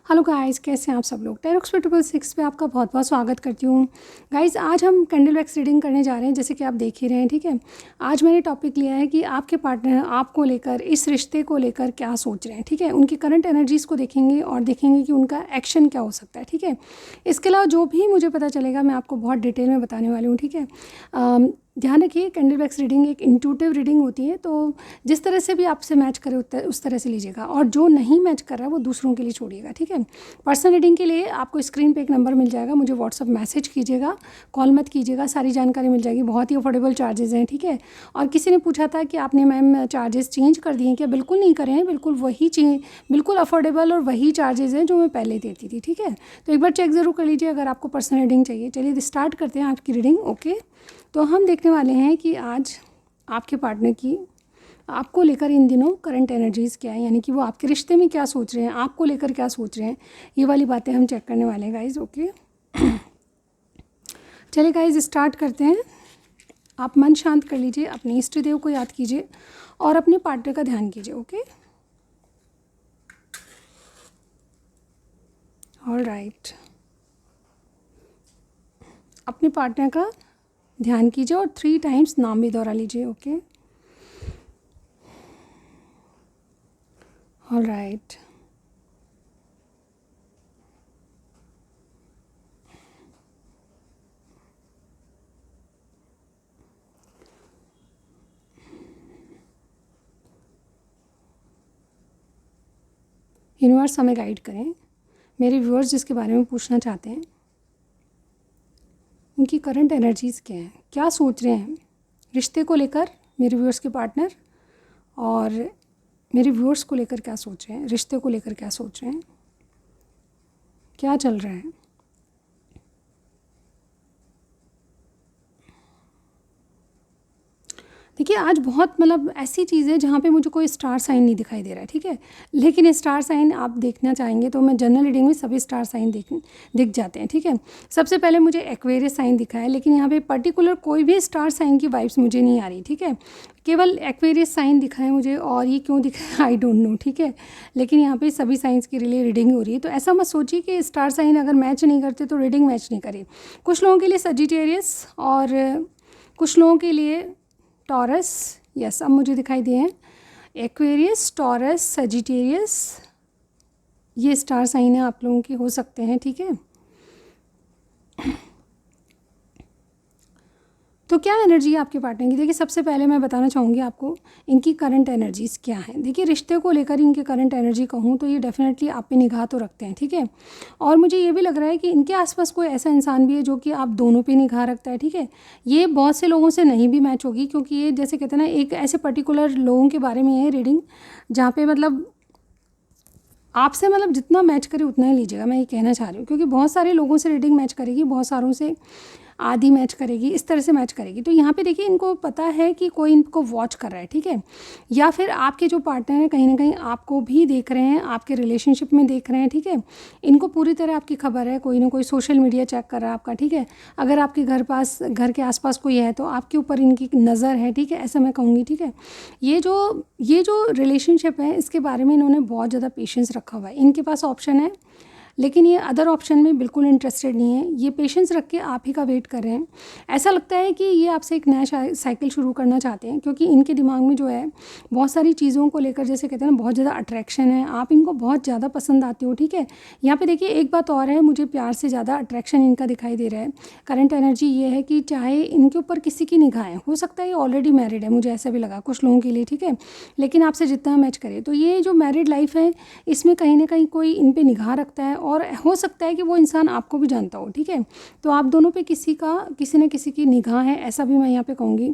Hello guys, कैसे हैं आप सब लोग। टेरोक्स 6 पे आपका बहुत बहुत स्वागत करती हूँ। गाइस, आज हम कैंडल वैक्स रीडिंग करने जा रहे हैं, जैसे कि आप देख ही रहे हैं। ठीक है, आज मैंने टॉपिक लिया है कि आपके पार्टनर आपको लेकर, इस रिश्ते को लेकर क्या सोच रहे हैं। ठीक है, उनकी करंट एनर्जीज़ को देखेंगे और देखेंगे कि उनका एक्शन क्या हो सकता है। ठीक है, इसके अलावा जो भी मुझे पता चलेगा मैं आपको बहुत डिटेल में बताने वाली हूँ। ठीक है, ध्यान रखिए, कैंडल वैक्स रीडिंग एक इंट्यूटिव रीडिंग होती है, तो जिस तरह से भी आपसे मैच करे उस तरह से लीजिएगा, और जो नहीं मैच कर रहा है वो दूसरों के लिए छोड़िएगा। ठीक है, पर्सनल रीडिंग के लिए आपको स्क्रीन पे एक नंबर मिल जाएगा, मुझे व्हाट्सअप मैसेज कीजिएगा, कॉल मत कीजिएगा, सारी जानकारी मिल जाएगी। बहुत ही अफोर्डेबल चार्जेस हैं। ठीक है, और किसी ने पूछा था कि आपने मैम चार्जेस चेंज कर दिए क्या? बिल्कुल नहीं करे हैं, बिल्कुल वही बिल्कुल अफोर्डेबल और वही चार्जेस हैं जो मैं पहले देती थी। ठीक है, तो एक बार चेक ज़रूर कर लीजिए अगर आपको पर्सनल रीडिंग चाहिए। चलिए स्टार्ट करते हैं आपकी रीडिंग। ओके, तो हम देखने वाले हैं कि आज आपके पार्टनर की आपको लेकर इन दिनों करंट एनर्जीज़ क्या है, यानी कि वो आपके रिश्ते में क्या सोच रहे हैं, आपको लेकर क्या सोच रहे हैं, ये वाली बातें हम चेक करने वाले हैं गाइज। ओके, चलिए गाइज स्टार्ट करते हैं। आप मन शांत कर लीजिए, अपने इष्ट देव को याद कीजिए और अपने पार्टनर का ध्यान कीजिए। ओके, ऑल राइट, अपने पार्टनर का ध्यान कीजिए और 3 टाइम्स नाम भी दोहरा लीजिए। ओके, ऑल राइट, यूनिवर्स हमें गाइड करें। मेरे व्यूअर्स जिसके बारे में पूछना चाहते हैं, उनकी करंट एनर्जीज़ क्या हैं, क्या सोच रहे हैं रिश्ते को लेकर, मेरे व्यूअर्स के पार्टनर, और मेरे व्यूअर्स को लेकर क्या सोच रहे हैं, रिश्ते को लेकर क्या सोच रहे हैं, क्या चल रहा है। देखिए, आज बहुत मतलब ऐसी चीज़ है जहाँ पे मुझे कोई स्टार साइन नहीं दिखाई दे रहा है। ठीक है, लेकिन स्टार साइन आप देखना चाहेंगे तो मैं जनरल रीडिंग में सभी स्टार साइन दिख जाते हैं। ठीक है, सबसे पहले मुझे एक्वेरियस साइन दिखा है, लेकिन यहाँ पे पर्टिकुलर कोई भी स्टार साइन की वाइब्स मुझे नहीं आ रही। ठीक है, केवल एक्वेरियस साइन दिखा है मुझे, और ये क्यों दिखा है आई डोंट नो। ठीक है, लेकिन यहाँ पे सभी साइंस के लिए रीडिंग हो रही है, तो ऐसा मत सोचिए कि स्टार साइन अगर मैच नहीं करते तो रीडिंग मैच नहीं करी। कुछ लोगों के लिए सजिटेरियस और कुछ लोगों के लिए टॉरस, यस अब मुझे दिखाई दिए हैं। एक्वेरियस, टॉरस, सजिटेरियस, ये स्टार साइन है आप लोगों के हो सकते हैं। ठीक है, तो क्या एनर्जी है आपके पार्टनर की? देखिए, सबसे पहले मैं बताना चाहूँगी आपको इनकी करंट एनर्जीज़ क्या हैं। देखिए, रिश्ते को लेकर इनकी करंट एनर्जी कहूँ तो ये डेफिनेटली आप पे निगाह तो रखते हैं। ठीक है, और मुझे ये भी लग रहा है कि इनके आसपास कोई ऐसा इंसान भी है जो कि आप दोनों पे निगाह रखता है। ठीक है, ये बहुत से लोगों से नहीं भी मैच होगी, क्योंकि ये जैसे कहते हैं ना, एक ऐसे पर्टिकुलर लोगों के बारे में है रीडिंग जहाँ पे मतलब आपसे मतलब जितना मैच करे उतना ही लीजिएगा, मैं ये कहना चाह रही हूँ, क्योंकि बहुत सारे लोगों से रीडिंग मैच करेगी, बहुत सारों से आधी मैच करेगी, इस तरह से मैच करेगी। तो यहाँ पे देखिए, इनको पता है कि कोई इनको वॉच कर रहा है। ठीक है, या फिर आपके जो पार्टनर हैं कहीं ना कहीं आपको भी देख रहे हैं, आपके रिलेशनशिप में देख रहे हैं। ठीक है, इनको पूरी तरह आपकी खबर है, कोई ना कोई सोशल मीडिया चेक कर रहा है आपका। ठीक है, अगर आपके घर के आसपास कोई है तो आपके ऊपर इनकी नज़र है। ठीक है, ऐसा मैं कहूँगी। ठीक है, ये जो रिलेशनशिप है इसके बारे में इन्होंने बहुत ज़्यादा पेशेंस रखा हुआ है। इनके पास ऑप्शन है, लेकिन ये अदर ऑप्शन में बिल्कुल इंटरेस्टेड नहीं है। ये पेशेंस रख के आप ही का वेट कर रहे हैं। ऐसा लगता है कि ये आपसे एक नया साइकिल शुरू करना चाहते हैं, क्योंकि इनके दिमाग में जो है बहुत सारी चीज़ों को लेकर, जैसे कहते हैं ना, बहुत ज़्यादा अट्रैक्शन है, आप इनको बहुत ज़्यादा पसंद आते हो। ठीक है, यहाँ पे देखिए एक बात और है, मुझे प्यार से ज़्यादा अट्रैक्शन इनका दिखाई दे रहा है। करंट एनर्जी ये है कि चाहे इनके ऊपर किसी की निगाहें, हो सकता है ये ऑलरेडी मैरिड है, मुझे ऐसा भी लगा कुछ लोगों के लिए। ठीक है, लेकिन आपसे जितना मैच करे तो ये जो मैरिड लाइफ है इसमें कहीं ना कहीं कोई इन पे निगाह रखता है, और हो सकता है कि वो इंसान आपको भी जानता हो। ठीक है, तो आप दोनों पे किसी न किसी की निगाह है, ऐसा भी मैं यहाँ पे कहूँगी।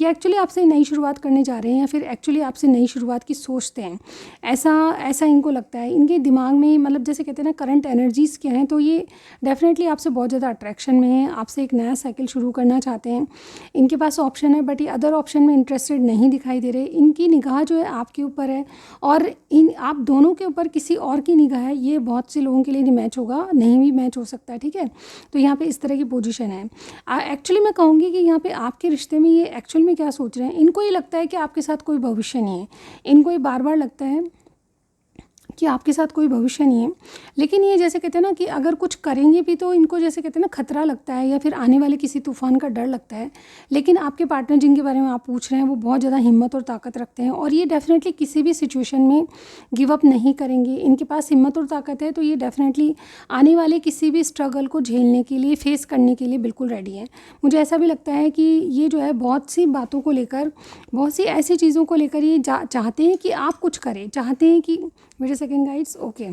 ये एक्चुअली आपसे नई शुरुआत करने जा रहे हैं, या फिर एक्चुअली आपसे नई शुरुआत की सोचते हैं, ऐसा ऐसा इनको लगता है। इनके दिमाग में मतलब जैसे कहते हैं ना, करंट एनर्जीज़ क्या हैं, तो ये डेफिनेटली आपसे बहुत ज़्यादा अट्रैक्शन में है, आपसे एक नया साइकिल शुरू करना चाहते हैं। इनके पास ऑप्शन है, बट ये अदर ऑप्शन में इंटरेस्टेड नहीं दिखाई दे रहे। इनकी निगाह जो है आपके ऊपर है, और आप दोनों के ऊपर किसी और की निगाह है। ये बहुत से लोगों के लिए नहीं मैच होगा, नहीं भी मैच हो सकता है। ठीक है, तो यहाँ पे इस तरह की पोजीशन है। एक्चुअली मैं कहूँगी कि यहाँ पे आपके रिश्ते में ये एक्चुअल में क्या सोच रहे हैं, इनको ये लगता है कि आपके साथ कोई भविष्य नहीं है। इनको ये बार बार लगता है कि आपके साथ कोई भविष्य नहीं है। लेकिन ये जैसे कहते हैं ना कि अगर कुछ करेंगे भी तो इनको जैसे कहते हैं ना खतरा लगता है या फिर आने वाले किसी तूफ़ान का डर लगता है। लेकिन आपके पार्टनर जिनके बारे में आप पूछ रहे हैं वो बहुत ज़्यादा हिम्मत और ताकत रखते हैं और ये डेफ़िनेटली किसी भी सिचुएशन में गिव अप नहीं करेंगे। इनके पास हिम्मत और ताकत है तो ये डेफ़िनेटली आने वाले किसी भी स्ट्रगल को झेलने के लिए, फेस करने के लिए बिल्कुल रेडी हैं। मुझे ऐसा भी लगता है कि ये जो है बहुत सी बातों को लेकर, बहुत सी ऐसी चीज़ों को लेकर ये चाहते हैं कि आप कुछ करें, चाहते हैं कि wait a second guides, okay,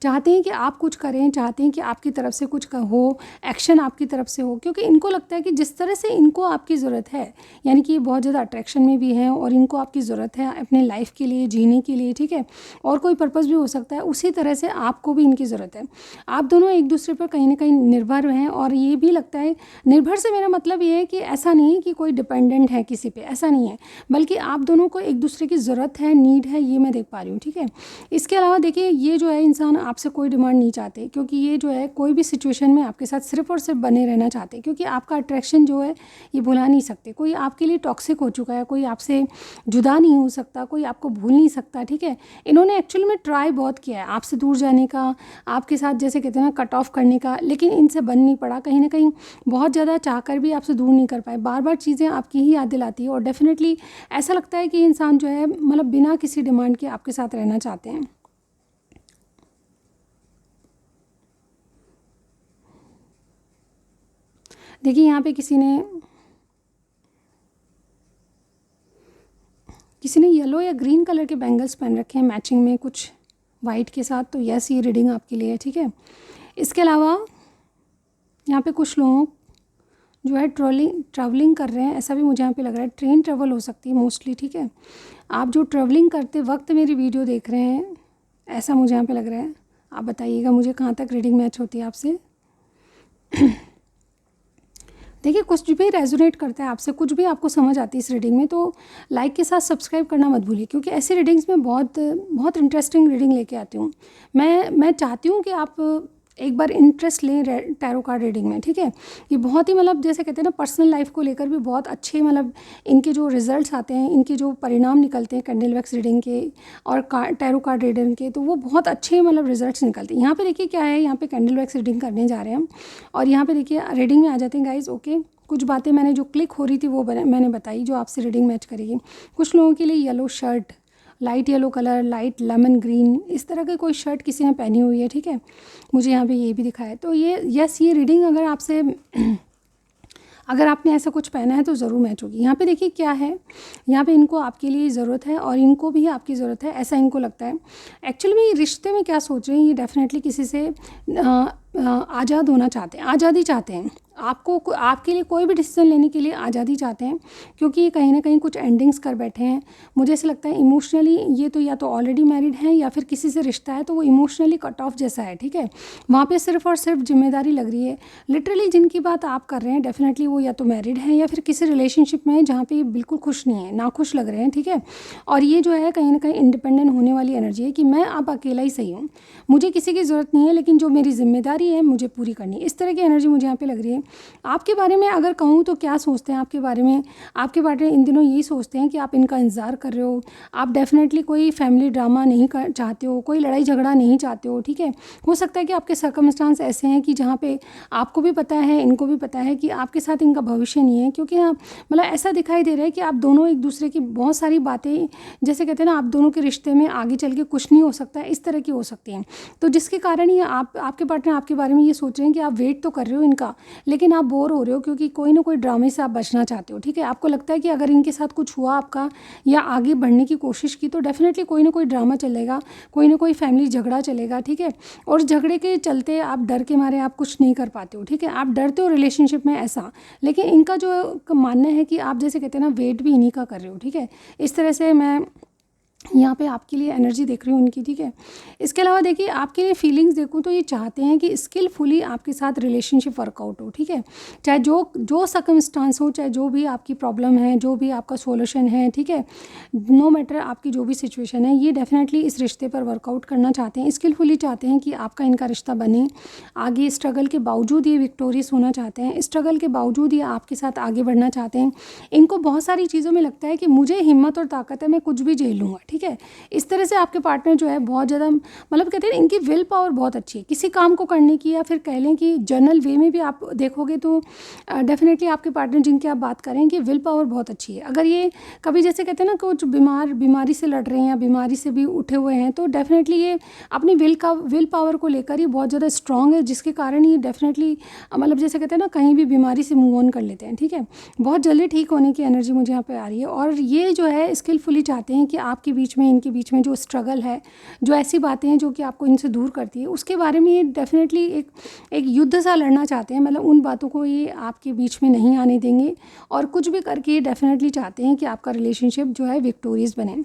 चाहते हैं कि आप कुछ करें, चाहते हैं कि आपकी तरफ से कुछ हो, एक्शन आपकी तरफ से हो, क्योंकि इनको लगता है कि जिस तरह से इनको आपकी ज़रूरत है, यानी कि ये बहुत ज़्यादा अट्रैक्शन में भी हैं और इनको आपकी ज़रूरत है अपने लाइफ के लिए, जीने के लिए, ठीक है, और कोई पर्पज़ भी हो सकता है, उसी तरह से आपको भी इनकी ज़रूरत है। आप दोनों एक दूसरे पर कहीं ना कहीं निर्भर हैं और ये भी लगता है, निर्भर से मेरा मतलब ये है कि ऐसा नहीं है कि कोई डिपेंडेंट है किसी पे, ऐसा नहीं है, बल्कि आप दोनों को एक दूसरे की ज़रूरत है, नीड है, ये मैं देख पा रही हूँ, ठीक है। इसके अलावा देखिए ये जो है इंसान आपसे कोई डिमांड नहीं चाहते, क्योंकि ये जो है कोई भी सिचुएशन में आपके साथ सिर्फ और सिर्फ बने रहना चाहते हैं, क्योंकि आपका अट्रैक्शन जो है ये भुला नहीं सकते। कोई आपके लिए टॉक्सिक हो चुका है, कोई आपसे जुदा नहीं हो सकता, कोई आपको भूल नहीं सकता, ठीक है। इन्होंने एक्चुअली में ट्राई बहुत किया है आपसे दूर जाने का, आपके साथ जैसे कहते हैं ना कट ऑफ करने का, लेकिन इनसे बन नहीं पड़ा। कहीं ना कहीं बहुत ज़्यादा चाहकर भी आपसे दूर नहीं कर पाए, बार बार चीज़ें आपकी ही याद दिलाती है और डेफिनेटली ऐसा लगता है कि इंसान जो है मतलब बिना किसी डिमांड के आपके साथ रहना चाहते हैं। देखिए यहाँ पे किसी ने येलो या ग्रीन कलर के बैंगल्स पहन रखे हैं मैचिंग में कुछ वाइट के साथ, तो यस ये रीडिंग आपके लिए है, ठीक है। इसके अलावा यहाँ पे कुछ लोग जो है ट्रैवलिंग कर रहे हैं, ऐसा भी मुझे यहाँ पे लग रहा है, ट्रेन ट्रैवल हो सकती है मोस्टली, ठीक है। आप जो ट्रैवलिंग करते वक्त मेरी वीडियो देख रहे हैं, ऐसा मुझे यहाँ पे लग रहा है। आप बताइएगा मुझे कहाँ तक रीडिंग मैच होती है आपसे। देखिए कुछ भी रेजोनेट करता है आपसे, कुछ भी आपको समझ आती है इस रीडिंग में, तो लाइक के साथ सब्सक्राइब करना मत भूलिए, क्योंकि ऐसी रीडिंग्स में बहुत बहुत इंटरेस्टिंग रीडिंग लेके आती हूँ। मैं चाहती हूँ कि आप एक बार इंटरेस्ट लें टैरो कार्ड रीडिंग में, ठीक है। ये बहुत ही मतलब जैसे कहते हैं ना पर्सनल लाइफ को लेकर भी बहुत अच्छे मतलब इनके जो रिजल्ट्स आते हैं, इनके जो परिणाम निकलते हैं कैंडल वैक्स रीडिंग के और टैरो कार्ड रीडिंग के, तो वो बहुत अच्छे मतलब रिजल्ट्स निकलते हैं। यहाँ पे देखिए क्या है, यहाँ पे कैंडल वैक्स रीडिंग करने जा रहे हैं हम और यहाँ पे देखिए रीडिंग में आ जाते हैं गाइज, ओके। कुछ बातें मैंने जो क्लिक हो रही थी वो मैंने बताई जो आपसे रीडिंग मैच करेगी। कुछ लोगों के लिए yellow shirt, light yellow colour, light lemon green, इस तरह की कोई शर्ट किसी ने पहनी हुई है, ठीक है। मुझे यहाँ पे ये भी दिखा है, तो ये यस ये रीडिंग अगर आपसे अगर आपने ऐसा कुछ पहना है तो ज़रूर मैच होगी। यहाँ पे देखिए क्या है, यहाँ पे इनको आपके लिए ज़रूरत है और इनको भी आपकी ज़रूरत है, ऐसा इनको लगता है। एक्चुअली में ये रिश्ते में क्या सोच रहे हैं, ये डेफिनेटली किसी से आज़ाद होना चाहते हैं, आज़ादी चाहते हैं। आपके लिए कोई भी डिसीजन लेने के लिए आज़ादी चाहते हैं, क्योंकि ये कहीं ना कहीं कुछ एंडिंग्स कर बैठे हैं। मुझे ऐसा लगता है इमोशनली ये तो या तो ऑलरेडी मैरिड हैं या फिर किसी से रिश्ता है तो वो इमोशनली कट ऑफ जैसा है, ठीक है। वहाँ पे सिर्फ और सिर्फ जिम्मेदारी लग रही है। लिटरली जिनकी बात आप कर रहे हैं डेफिनेटली वो या तो मैरिड हैं या फिर किसी रिलेशनशिप में है जहाँ पे ये बिल्कुल खुश नहीं है, नाखुश लग रहे हैं, ठीक है। और ये जो है कहीं ना कहीं इंडिपेंडेंट होने वाली एनर्जी है कि मैं अब अकेला ही सही हूँ, मुझे किसी की ज़रूरत नहीं है, लेकिन जो मेरी जिम्मेदारी है मुझे पूरी करनी है। इस तरह की एनर्जी मुझे यहाँ पे लग रही है। आपके बारे में अगर कहूँ तो क्या सोचते हैं आपके बारे में, आपके बारे में इन दिनों यही सोचते हैं कि आप इनका इंतज़ार कर रहे हो, आप डेफिनेटली कोई फैमिली ड्रामा नहीं चाहते हो, कोई लड़ाई झगड़ा नहीं चाहते हो, ठीक है। हो सकता है कि आपके सर्कमस्टांस ऐसे हैं कि जहाँ पे आपको भी पता है, इनको भी पता है कि आपके साथ इनका भविष्य नहीं है, क्योंकि आप मतलब ऐसा दिखाई दे रहा है कि आप दोनों एक दूसरे की बहुत सारी बातें, जैसे कहते हैं ना आप दोनों के रिश्ते में आगे चल के कुछ नहीं हो सकता है, इस तरह की हो सकती हैं। तो जिसके कारण ही आपके पार्टनर आपके बारे में ये सोच रहे हैं कि आप वेट तो कर रहे हो इनका, लेकिन आप बोर हो रहे हो, क्योंकि कोई ना कोई ड्रामे से आप बचना चाहते हो, ठीक है। आपको लगता है कि अगर इनके साथ कुछ हुआ आपका या आगे बढ़ने की कोशिश की तो डेफिनेटली कोई ना कोई ड्रामा चलेगा, कोई ना कोई फैमिली झगड़ा चलेगा, ठीक है। और झगड़े के चलते आप डर के मारे आप कुछ नहीं कर पाते हो, ठीक है। आप डरते हो रिलेशनशिप में ऐसा, लेकिन इनका जो मानना है कि आप जैसे कहते हैं ना वेट भी इन्हीं का कर रहे हो, ठीक है। इस तरह से मैं यहाँ पे आपके लिए एनर्जी देख रही हूँ उनकी, ठीक है। इसके अलावा देखिए आपके लिए फीलिंग्स देखूँ तो ये चाहते हैं कि स्किलफुली आपके साथ रिलेशनशिप वर्कआउट हो, ठीक है। चाहे जो सर्कमस्टांस हो, चाहे जो भी आपकी प्रॉब्लम है, जो भी आपका सोल्यूशन है, ठीक है, नो मैटर आपकी जो भी सिचुएशन है, ये डेफिनेटली इस रिश्ते पर वर्कआउट करना चाहते हैं, स्किलफुली चाहते हैं कि आपका इनका रिश्ता बने। आगे स्ट्रगल के बावजूद ये विक्टोरियस होना चाहते हैं, स्ट्रगल के बावजूद ये आपके साथ आगे बढ़ना चाहते हैं। इनको बहुत सारी चीज़ों में लगता है कि मुझे हिम्मत और ताकत है, मैं कुछ भी झेल लूँगा, ठीक है। इस तरह से आपके पार्टनर जो है बहुत ज़्यादा मतलब कहते हैं इनकी विल पावर बहुत अच्छी है किसी काम को करने की, या फिर कह लें कि जनरल वे में भी आप देखोगे तो डेफिनेटली आपके पार्टनर जिनकी आप बात करें कि विल पावर बहुत अच्छी है। अगर ये कभी जैसे कहते हैं ना कुछ बीमारी से लड़ रहे हैं या बीमारी से भी उठे हुए हैं, तो डेफिनेटली ये अपनी विल पावर को लेकर ही बहुत ज़्यादा स्ट्रॉन्ग है, जिसके कारण ये डेफिनेटली मतलब जैसे कहते हैं ना कहीं भी बीमारी से मूव ऑन कर लेते हैं, ठीक है। बहुत जल्दी ठीक होने की एनर्जी मुझे यहाँ पे आ रही है। और ये जो है स्किलफुली चाहते हैं कि आपके बीच में इनके बीच में जो स्ट्रगल है, जो ऐसी बातें हैं जो कि आपको इनसे दूर करती है, उसके बारे में ये डेफिनेटली एक युद्ध सा लड़ना चाहते हैं। मतलब उन बातों को ये आपके बीच में नहीं आने देंगे, और कुछ भी करके ये डेफिनेटली चाहते हैं कि आपका रिलेशनशिप जो है विक्टोरियस बने।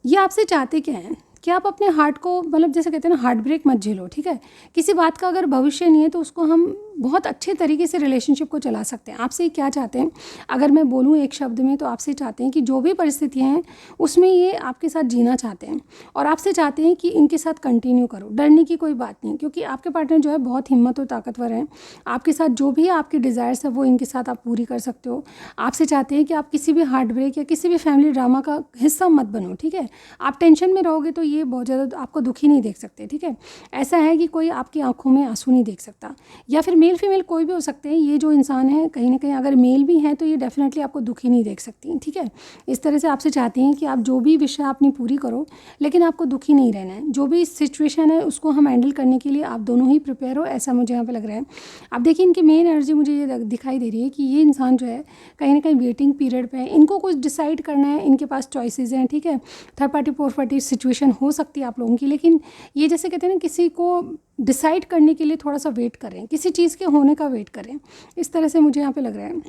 ये आपसे चाहते क्या हैं कि आप अपने हार्ट को मतलब जैसे कहते हैं ना हार्ट ब्रेक मत झेलो, ठीक है। किसी बात का अगर भविष्य नहीं है तो उसको हम बहुत अच्छे तरीके से रिलेशनशिप को चला सकते हैं। आपसे क्या चाहते हैं, अगर मैं बोलूँ एक शब्द में, तो आपसे चाहते हैं कि जो भी परिस्थितियाँ हैं उसमें ये आपके साथ जीना चाहते हैं, और आपसे चाहते हैं कि इनके साथ कंटिन्यू करो। डरने की कोई बात नहीं, क्योंकि आपके पार्टनर जो है बहुत हिम्मत और ताकतवर हैं। आपके साथ जो भी आपके डिज़ायर्स है वो इनके साथ आप पूरी कर सकते हो। आपसे चाहते हैं कि आप किसी भी हार्ट ब्रेक या किसी भी फैमिली ड्रामा का हिस्सा मत बनो, ठीक है। आप टेंशन में रहोगे तो ये बहुत ज़्यादा आपको दुखी नहीं देख सकते, ठीक है। ऐसा है कि कोई आपकी आंखों में आंसू नहीं देख सकता, या फिर मेल फीमेल कोई भी हो सकते हैं। ये जो इंसान है कहीं ना कहीं अगर मेल भी हैं तो ये डेफिनेटली आपको दुखी नहीं देख सकती, ठीक है। इस तरह से आपसे चाहती हैं कि आप जो भी विषय अपनी पूरी करो, लेकिन आपको दुखी नहीं रहना है। जो भी सिचुएशन है उसको हम हैंडल करने के लिए आप दोनों ही प्रिपेयर हो, ऐसा मुझे यहाँ पे लग रहा है। अब देखिए इनकी मेन एनर्जी मुझे ये दिखाई दे रही है कि ये इंसान जो है कहीं ना कहीं वेटिंग पीरियड पे है। इनको कुछ डिसाइड करना है, इनके पास चॉइसेस हैं, ठीक है। Third party fourth party situation हो सकती है आप लोगों की, लेकिन ये जैसे कहते हैं ना किसी को डिसाइड करने के लिए थोड़ा सा वेट करें, किसी चीज़ के होने का वेट करें। इस तरह से मुझे यहाँ पे लग रहा है।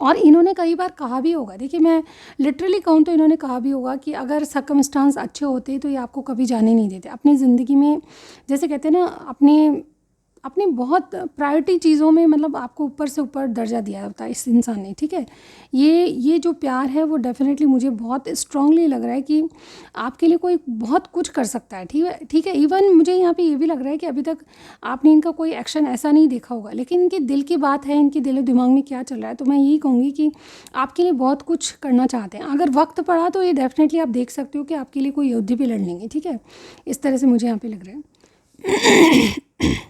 और इन्होंने कई बार कहा भी होगा, देखिए मैं लिटरली कहूँ तो इन्होंने कहा भी होगा कि अगर सर्कमस्टांस अच्छे होते तो ये आपको कभी जाने नहीं देते अपनी ज़िंदगी में। जैसे कहते हैं ना अपनी बहुत प्रायोरिटी चीज़ों में मतलब आपको ऊपर से ऊपर दर्जा दिया होता है इस इंसान ने, ठीक है। ये जो प्यार है वो डेफिनेटली मुझे बहुत स्ट्रांगली लग रहा है कि आपके लिए कोई बहुत कुछ कर सकता है, ठीक है। इवन मुझे यहाँ पे ये भी लग रहा है कि अभी तक आपने इनका कोई एक्शन ऐसा नहीं देखा होगा, लेकिन इनके दिल की बात है, इनके दिल दिमाग में क्या चल रहा है, तो मैं यही कहूँगी कि आपके लिए बहुत कुछ करना चाहते हैं। अगर वक्त पड़ा तो ये डेफिनेटली आप देख सकते हो कि आपके लिए कोई युद्ध भी लड़ लेंगे, ठीक है। इस तरह से मुझे यहाँ पे लग रहा है।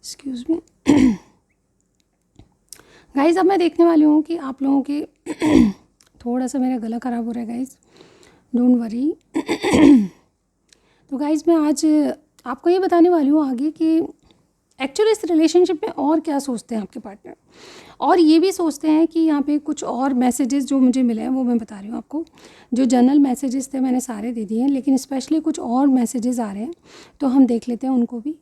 एक्सक्यूज़ मी गाइज़, अब मैं देखने वाली हूँ कि आप लोगों के थोड़ा सा मेरा गला ख़राब हो रहा है गाइज़, डोंट वरी। तो गाइज़ मैं आज आपको ये बताने वाली हूँ आगे कि एक्चुअली इस रिलेशनशिप में और क्या सोचते हैं आपके पार्टनर, और ये भी सोचते हैं कि यहाँ पे कुछ और मैसेजेस जो मुझे मिले हैं वो मैं बता रही हूँ आपको। जो जनरल मैसेजेस थे मैंने सारे दे दिए हैं, लेकिन स्पेशली कुछ और मैसेजेस आ रहे हैं तो हम देख लेते हैं उनको भी।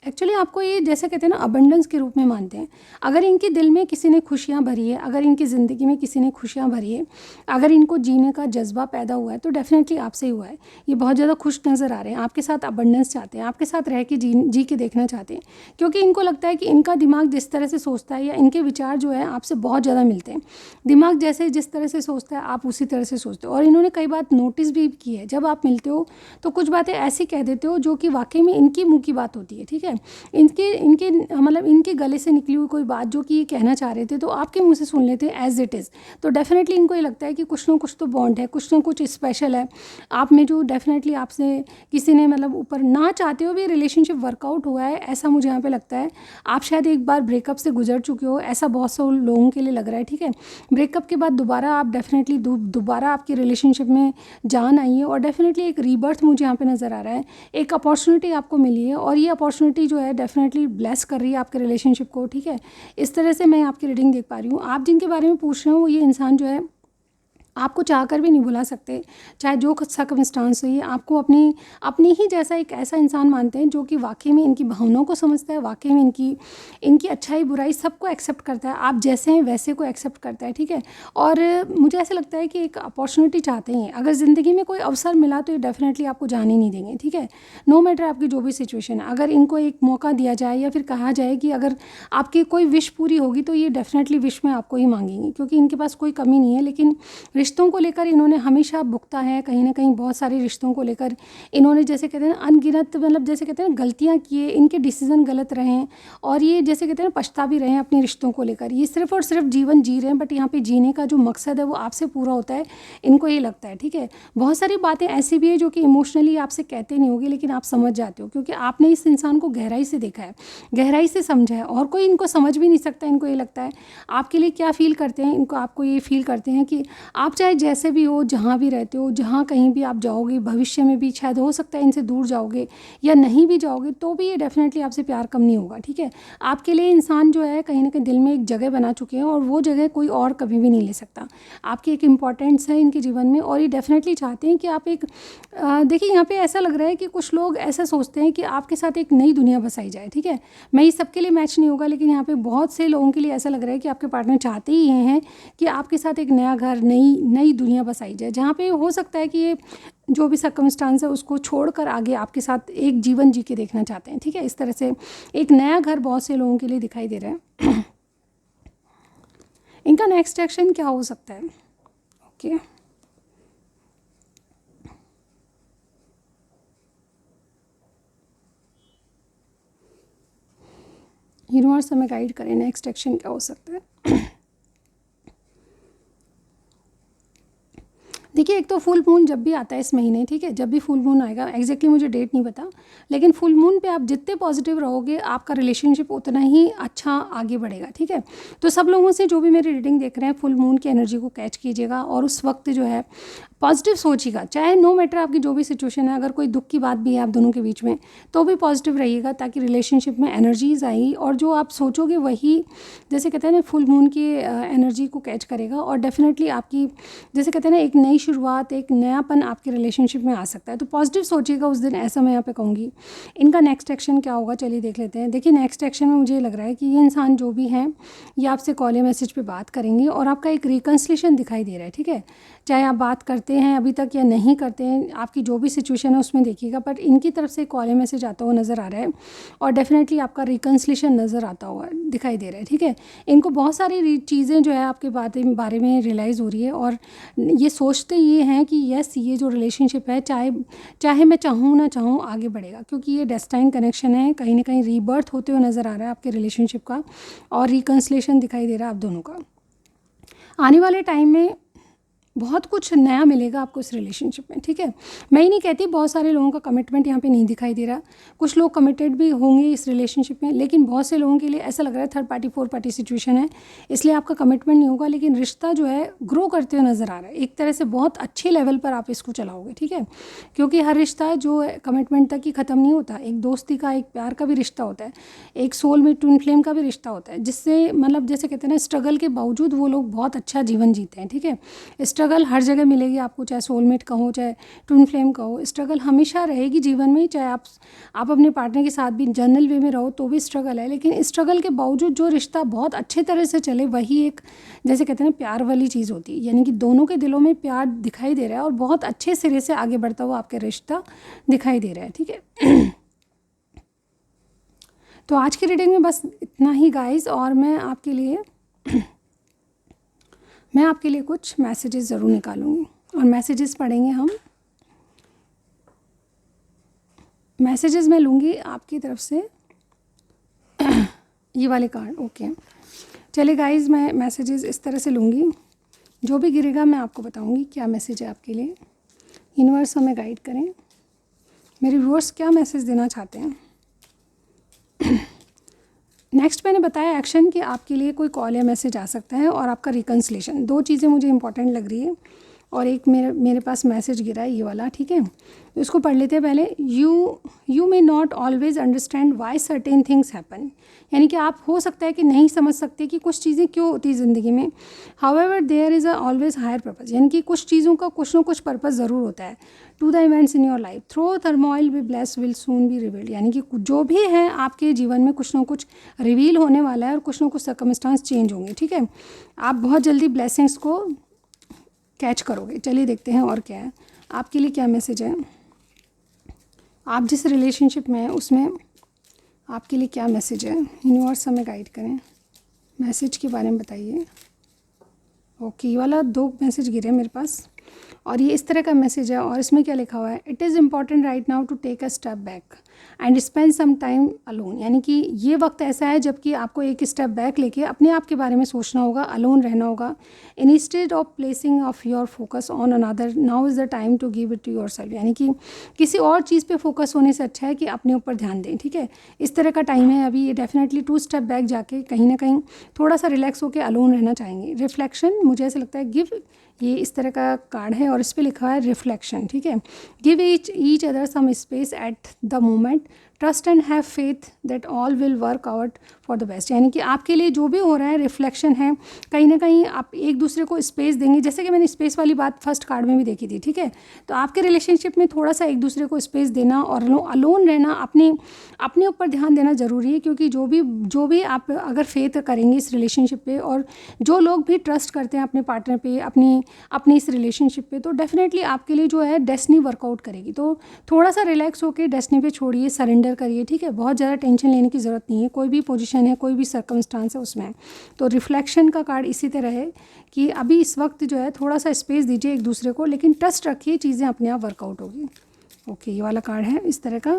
एक्चुअली आपको ये जैसे कहते हैं ना अबंडेंस के रूप में मानते हैं। अगर इनके दिल में किसी ने खुशियाँ भरी है, अगर इनकी ज़िंदगी में किसी ने खुशियाँ भरी है, अगर इनको जीने का जज्बा पैदा हुआ है तो डेफिनेटली आपसे ही हुआ है। ये बहुत ज़्यादा खुश नज़र आ रहे हैं, आपके साथ अबंडेंस चाहते हैं, आपके साथ रह के जी के देखना चाहते हैं, क्योंकि इनको लगता है कि इनका दिमाग जिस तरह से सोचता है या इनके विचार जो है आपसे बहुत ज़्यादा मिलते हैं। दिमाग जैसे जिस तरह से सोचता है आप उसी तरह से सोचते हो। और इन्होंने कई बात नोटिस भी की है, जब आप मिलते हो तो कुछ बातें ऐसी कह देते हो जो कि वाकई में इनकी मुँह की बात होती है, ठीक है। इनके मतलब इनके गले से निकली हुई कोई बात जो कि ये कहना चाह रहे थे तो आपके मुंह से सुन लेते हैं एज इट इज़। तो डेफिनेटली इनको ये लगता है कि कुछ ना कुछ तो बॉन्ड है, कुछ ना कुछ स्पेशल है आप में, जो डेफिनेटली आपसे किसी ने मतलब ऊपर ना चाहते हो भी रिलेशनशिप वर्कआउट हुआ है, ऐसा मुझे यहाँ पे लगता है। आप शायद एक बार ब्रेकअप से गुजर चुके हो, ऐसा बहुत से लोगों के लिए लग रहा है, ठीक है। ब्रेकअप के बाद दोबारा आप डेफिनेटली दोबारा आपकी रिलेशनशिप में जान आई है, और डेफिनेटली एक रीबर्थ मुझे यहाँ पे नज़र आ रहा है। एक अपॉर्चुनिटी आपको मिली है, और ये अपॉर्चुनिटी जो है डेफिनेटली ब्लेस कर रही है आपके रिलेशनशिप को, ठीक है। इस तरह से मैं आपकी रीडिंग देख पा रही हूँ। आप जिनके बारे में पूछ रहे हो ये इंसान जो है आपको चाहकर भी नहीं भुला सकते, चाहे जो सर्कमस्टांस हो। ये आपको अपनी ही जैसा एक ऐसा इंसान मानते हैं जो कि वाकई में इनकी भावनाओं को समझता है, वाकई में इनकी अच्छाई बुराई सबको एक्सेप्ट करता है, आप जैसे हैं वैसे को एक्सेप्ट करता है, ठीक है। और मुझे ऐसा लगता है कि एक अपॉर्चुनिटी चाहते हैं, अगर ज़िंदगी में कोई अवसर मिला तो ये डेफिनेटली आपको जाने नहीं देंगे, ठीक है। नो मैटर आपकी जो भी सिचुएशन है, अगर इनको एक मौका दिया जाए या फिर कहा जाए कि अगर आपकी कोई विश पूरी होगी तो ये डेफिनेटली विश में आपको ही मांगेंगे, क्योंकि इनके पास कोई कमी नहीं है। लेकिन रिश्तों को लेकर इन्होंने हमेशा भुगता है, कहीं ना कहीं बहुत सारे रिश्तों को लेकर इन्होंने जैसे कहते हैं अनगिनत मतलब जैसे कहते हैं गलतियाँ किए, इनके डिसीज़न गलत रहे हैं और ये जैसे कहते हैं पछता भी रहे हैं अपने रिश्तों को लेकर। ये सिर्फ और सिर्फ जीवन जी रहे हैं, बट यहाँ पे जीने का जो मकसद है वो आपसे पूरा होता है, इनको ये लगता है। ठीक है, बहुत सारी बातें ऐसी भी है जो कि इमोशनली आपसे कहते नहीं होगी, लेकिन आप समझ जाते हो क्योंकि आपने इस इंसान को गहराई से देखा है, गहराई से समझा है, और कोई इनको समझ भी नहीं सकता। इनको ये लगता है आपके लिए क्या फ़ील करते हैं, इनको आपको ये फ़ील करते हैं कि आप चाहे जैसे भी हो, जहाँ भी रहते हो, जहाँ कहीं भी आप जाओगे, भविष्य में भी शायद हो सकता है इनसे दूर जाओगे या नहीं भी जाओगे तो भी ये डेफिनेटली आपसे प्यार कम नहीं होगा। ठीक है, आपके लिए इंसान जो है कहीं ना कहीं दिल में एक जगह बना चुके हैं और वो जगह कोई और कभी भी नहीं ले सकता। आपकी एक इम्पॉर्टेंस है इनके जीवन में और ये डेफिनेटली चाहते हैं कि आप एक देखिए यहाँ पे ऐसा लग रहा है कि कुछ लोग ऐसा सोचते हैं कि आपके साथ एक नई दुनिया बसाई जाए। ठीक है, मैं ये सबके लिए मैच नहीं होगा, लेकिन यहाँ पे बहुत से लोगों के लिए ऐसा लग रहा है कि आपके पार्टनर चाहते ही ये हैं कि आपके साथ एक नया घर, नई दुनिया बसाई जाए, जहाँ पे हो सकता है कि ये जो भी सर्कमस्टांस है उसको छोड़कर आगे आपके साथ एक जीवन जी के देखना चाहते हैं। ठीक है, इस तरह से एक नया घर बहुत से लोगों के लिए दिखाई दे रहा है। इनका नेक्स्ट एक्शन क्या हो सकता है? ओके, यूनिवर्स हमें गाइड करें, नेक्स्ट एक्शन क्या हो सकता है? देखिए, एक तो फुल मून जब भी आता है इस महीने, ठीक है, जब भी फुल मून आएगा, एग्जैक्टली मुझे डेट नहीं पता, लेकिन फुल मून पे आप जितने पॉजिटिव रहोगे आपका रिलेशनशिप उतना ही अच्छा आगे बढ़ेगा। ठीक है, तो सब लोगों से जो भी मेरी रीडिंग देख रहे हैं फुल मून की एनर्जी को कैच कीजिएगा और उस वक्त जो है पॉजिटिव सोचिएगा, चाहे नो मैटर आपकी जो भी सिचुएशन है, अगर कोई दुख की बात भी है आप दोनों के बीच में तो भी पॉजिटिव रहिएगा, ताकि रिलेशनशिप में एनर्जीज आएगी और जो आप सोचोगे वही जैसे कहते हैं ना फुल मून की एनर्जी को कैच करेगा और डेफिनेटली आपकी जैसे कहते हैं ना एक नई शुरुआत, एक नयापन आपके रिलेशनशिप में आ सकता है। तो पॉजिटिव सोचिएगा उस दिन, ऐसा मैं यहाँ पे कहूँगी। इनका नेक्स्ट एक्शन क्या होगा चलिए देख लेते हैं। देखिए, नेक्स्ट एक्शन में मुझे लग रहा है कि ये इंसान जो भी हैं ये आपसे कॉल या मैसेज पे बात करेंगे और आपका एक रिकन्सिलेशन दिखाई दे रहा है। ठीक है, चाहे आप बात करते हैं अभी तक या नहीं करते हैं, आपकी जो भी सिचुएशन है उसमें देखिएगा, बट इनकी तरफ से कॉल या मैसेज आता हुआ नज़र आ रहा है और डेफिनेटली आपका रिकन्सिलेशन नज़र आता हुआ दिखाई दे रहा है। ठीक है, इनको बहुत सारी चीज़ें जो है आपके बारे में रियलाइज़ हो रही है और ये सोचते ये हैं कि यस, ये जो रिलेशनशिप है चाहे मैं चाहूँ ना चाहूँ आगे बढ़ेगा, क्योंकि ये डेस्टाइन कनेक्शन है, कहीं ना कहीं रीबर्थ होते हुए नज़र आ रहा है आपके रिलेशनशिप का और रिकन्सिलेशन दिखाई दे रहा है आप दोनों का। आने वाले टाइम में बहुत कुछ नया मिलेगा आपको इस रिलेशनशिप में। ठीक है, मैं ही नहीं कहती, बहुत सारे लोगों का कमिटमेंट यहाँ पे नहीं दिखाई दे रहा। कुछ लोग कमिटेड भी होंगे इस रिलेशनशिप में, लेकिन बहुत से लोगों के लिए ऐसा लग रहा है third party fourth party situation है, इसलिए आपका कमिटमेंट नहीं होगा, लेकिन रिश्ता जो है ग्रो करते हुए नज़र आ रहा है। एक तरह से बहुत अच्छे लेवल पर आप इसको चलाओगे। ठीक है, क्योंकि हर रिश्ता जो है कमिटमेंट तक ही ख़त्म नहीं होता, एक दोस्ती का, एक प्यार का भी रिश्ता होता है, एक सोल में ट्विन फ्लेम का भी रिश्ता होता है, जिससे मतलब जैसे कहते हैं ना स्ट्रगल के बावजूद वो लोग बहुत अच्छा जीवन जीते हैं। ठीक है, स्ट्रगल हर जगह मिलेगी आपको, चाहे सोलमेट का हो चाहे ट्विन फ्लेम का हो, स्ट्रगल हमेशा रहेगी जीवन में। चाहे आप अपने पार्टनर के साथ भी जनरल वे में रहो तो भी स्ट्रगल है, लेकिन स्ट्रगल के बावजूद जो रिश्ता बहुत अच्छे तरह से चले वही एक जैसे कहते हैं ना प्यार वाली चीज़ होती है, यानी कि दोनों के दिलों में प्यार दिखाई दे रहा है और बहुत अच्छे सिरे से आगे बढ़ता हुआ आपका रिश्ता दिखाई दे रहा है। ठीक है, तो आज की रीडिंग में बस इतना ही गाइस, और मैं आपके लिए कुछ मैसेजेस ज़रूर निकालूंगी और मैसेजेस पढ़ेंगे हम। मैसेजेस मैं लूँगी आपकी तरफ से ये वाले कार्ड। ओके, चलिए गाइस, मैं मैसेजेस इस तरह से लूँगी, जो भी गिरेगा मैं आपको बताऊँगी क्या मैसेज है आपके लिए। यूनिवर्स हमें गाइड करें, मेरे व्यूअर्स क्या मैसेज देना चाहते हैं। नेक्स्ट मैंने बताया एक्शन कि आपके लिए कोई कॉल या मैसेज आ सकता है और आपका रिकन्सिलेशन, दो चीज़ें मुझे इंपॉर्टेंट लग रही है और एक मेरे पास मैसेज गिरा है ये वाला। ठीक है, तो इसको पढ़ लेते हैं पहले। You may not always understand why certain things happen, यानी कि आप हो सकता है कि नहीं समझ सकते कि कुछ चीज़ें क्यों होती है ज़िंदगी में। However there is a always higher purpose, यानी कि कुछ चीज़ों का कुछ ना कुछ पर्पज़ ज़रूर होता है। To the events in your life through turmoil be bless will soon be revealed, यानी कि जो भी है आपके जीवन में कुछ ना कुछ रिवील होने वाला है और कुछ ना कुछ सर्कमस्टांस चेंज होंगे। ठीक है, आप बहुत जल्दी ब्लेसिंग्स को कैच करोगे। चलिए देखते हैं और क्या है आपके लिए, क्या मैसेज है। आप जिस रिलेशनशिप में हैं उसमें आपके लिए क्या मैसेज है। यूनिवर्स हमें गाइड करें, मैसेज के बारे में बताइए। ओके, ये वाला 2 मैसेज गिरे मेरे पास और ये इस तरह का मैसेज है और इसमें क्या लिखा हुआ है, it is important right now to take a step back and spend some time alone. यानी कि ये वक्त ऐसा है जबकि आपको एक स्टेप बैक लेके अपने आप के बारे में सोचना होगा, अलोन रहना होगा। Instead of placing of your focus on another, now is the time to give it to yourself. यानी कि किसी और चीज़ पे फोकस होने से अच्छा है कि अपने ऊपर ध्यान दें, ठीक है। इस तरह का टाइम है अभी, ये डेफिनेटली 2 स्टेप बैक जाके कहीं ना कहीं थोड़ा सा रिलैक्स होकर अलोन रहना चाहेंगे। रिफ्लेक्शन, मुझे ऐसा लगता है गिव, ये इस तरह का कार्ड है और इस पर लिखा है रिफ्लेक्शन, ठीक है। Give each other some space at the moment, trust and have faith that all will work out for the best. यानी कि आपके लिए जो भी हो रहा है रिफ्लेक्शन है, कहीं ना कहीं आप एक दूसरे को स्पेस देंगे, जैसे कि मैंने स्पेस वाली बात फर्स्ट कार्ड में भी देखी थी, ठीक है। तो आपके रिलेशनशिप में थोड़ा सा एक दूसरे को स्पेस देना और अलोन रहना, अपने ऊपर ध्यान देना ज़रूरी है, क्योंकि जो भी आप अगर फेथ करेंगे इस रिलेशनशिप पे, और जो लोग भी ट्रस्ट करते हैं अपने पार्टनर पे, अपनी इस रिलेशनशिप पे, तो डेफिनेटली आपके लिए जो है डेस्टिनी वर्कआउट करेगी। तो थोड़ा सा रिलैक्स होकर डेस्टिनी पे छोड़िए, सरेंडर करिए, ठीक है। बहुत ज़्यादा टेंशन लेने की ज़रूरत नहीं है, कोई भी पोजीशन है, कोई भी सर्कमस्टांस है उसमें। तो रिफ्लेक्शन का कार्ड इसी तरह है कि अभी इस वक्त जो है थोड़ा सा स्पेस दीजिए एक दूसरे को, लेकिन ट्रस्ट रखिए, चीज़ें अपने आप वर्कआउट होगी। ओके, ये वाला कार्ड है इस तरह का।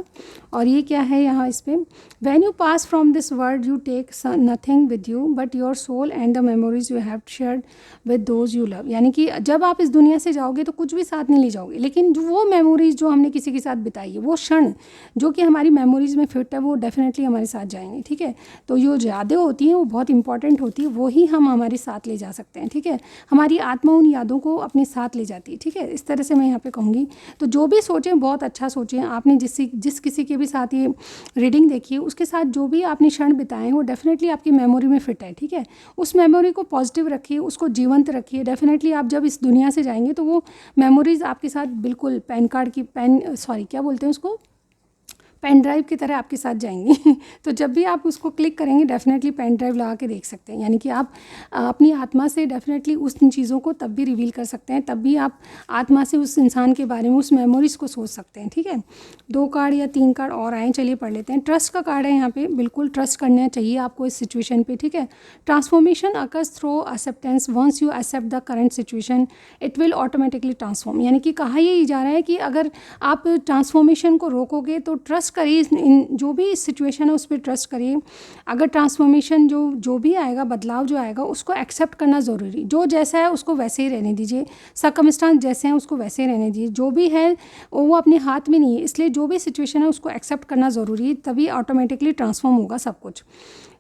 और ये क्या है यहाँ इस पर, when you pass from this world you take nothing with you but your soul and the memories you have shared with those you love. यानी कि जब आप इस दुनिया से जाओगे तो कुछ भी साथ नहीं ले जाओगे, लेकिन जो वो मेमोरीज जो हमने किसी के साथ बिताई है, वो क्षण जो कि हमारी मेमोरीज में फिट है, वो डेफिनेटली हमारे साथ जाएंगे, ठीक है। तो जो यादें होती हैं वो बहुत इंपॉर्टेंट होती है, वो ही हम हमारे साथ ले जा सकते हैं, ठीक है। हमारी आत्मा उन यादों को अपने साथ ले जाती है, ठीक है। इस तरह से मैं यहाँ पे कहूँगी। तो जो भी सोचें बहुत अच्छा सोचें। आपने जिस किसी के भी साथ ये रीडिंग देखी है, उसके साथ जो भी आपने क्षण बिताए हैं वो डेफिनेटली आपकी मेमोरी में फिट है, ठीक है। उस मेमोरी को पॉजिटिव रखिए, उसको जीवंत रखिए। डेफिनेटली आप जब इस दुनिया से जाएंगे तो वो मेमोरीज आपके साथ बिल्कुल क्या बोलते हैं उसको, पेन ड्राइव की तरह आपके साथ जाएंगी। तो जब भी आप उसको क्लिक करेंगे डेफिनेटली पेन ड्राइव लगा के देख सकते हैं। यानी कि आप अपनी आत्मा से डेफिनेटली उस चीज़ों को तब भी रिवील कर सकते हैं, तब भी आप आत्मा से उस इंसान के बारे में, उस मेमोरीज़ को सोच सकते हैं, ठीक है। 2 कार्ड या 3 कार्ड और आए, चलिए पढ़ लेते हैं। ट्रस्ट का कार्ड है यहाँ पे, बिल्कुल ट्रस्ट करना चाहिए आपको इस सिचुएशन पे, ठीक है। Transformation occurs through acceptance, once you accept the current situation it will automatically transform. यानी कि कहा यही जा रहा है कि अगर आप ट्रांसफॉर्मेशन को रोकोगे तो ट्रस्ट करिए, इन जो भी सिचुएशन है उस पर ट्रस्ट करिए। अगर ट्रांसफॉर्मेशन जो भी आएगा, बदलाव जो आएगा, उसको एक्सेप्ट करना ज़रूरी। जो जैसा है उसको वैसे ही रहने दीजिए, सर्कमस्टांस जैसे हैं उसको वैसे ही रहने दीजिए। जो भी है वो अपने हाथ में नहीं है, इसलिए जो भी सिचुएशन है उसको एक्सेप्ट करना ज़रूरी है, तभी ऑटोमेटिकली ट्रांसफॉर्म होगा सब कुछ।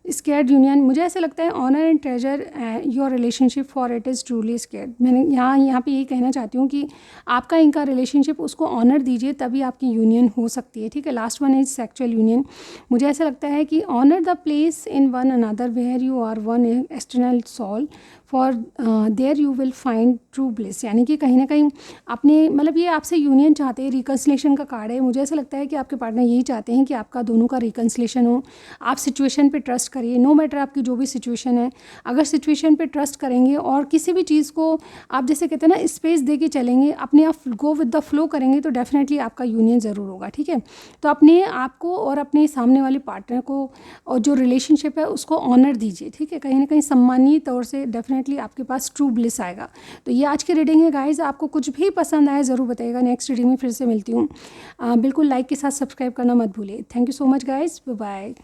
स्केर्ड यूनियन, मुझे ऐसा लगता है honour and treasure your relationship for it is truly sacred. मैंने यहाँ पे यही कहना चाहती हूँ कि आपका इनका रिलेशनशिप, उसको ऑनर दीजिए, तभी आपकी यूनियन हो सकती है, ठीक है। Last one is sexual union. मुझे ऐसा लगता है कि honour the place in one another where you are one external soul for there you will find true bliss. यानी कि कहीं ना कहीं अपने, मतलब ये आपसे यूनियन चाहते हैं, रिकन्सिलेशन का कार्ड है। मुझे ऐसा लगता है कि आपके पार्टनर यही चाहते हैं कि आपका दोनों का रिकन्सिलेशन हो। आप सिचुएशन पे ट्रस्ट करिए, नो मैटर आपकी जो भी सिचुएशन है। अगर सिचुएशन पे ट्रस्ट करेंगे और किसी भी चीज़ को आप जैसे कहते हैं ना स्पेस दे के चलेंगे, अपने आप गो विद द फ्लो करेंगे, तो डेफिनेटली आपका यूनियन ज़रूर होगा, ठीक है। तो अपने आप को और अपने सामने वाले पार्टनर को और जो रिलेशनशिप है उसको ऑनर दीजिए, ठीक है। कहीं ना कहीं सम्मानीय तौर से डेफिनेटली आपके पास ट्रू ब्लिस आएगा। तो ये आज की रीडिंग है गाइज। आपको कुछ भी पसंद आए ज़रूर बताइएगा। नेक्स्ट रीडिंग में फिर से मिलती हूँ। बिल्कुल लाइक के साथ सब्सक्राइब करना मत भूलिए। Thank you so much guys, bye bye.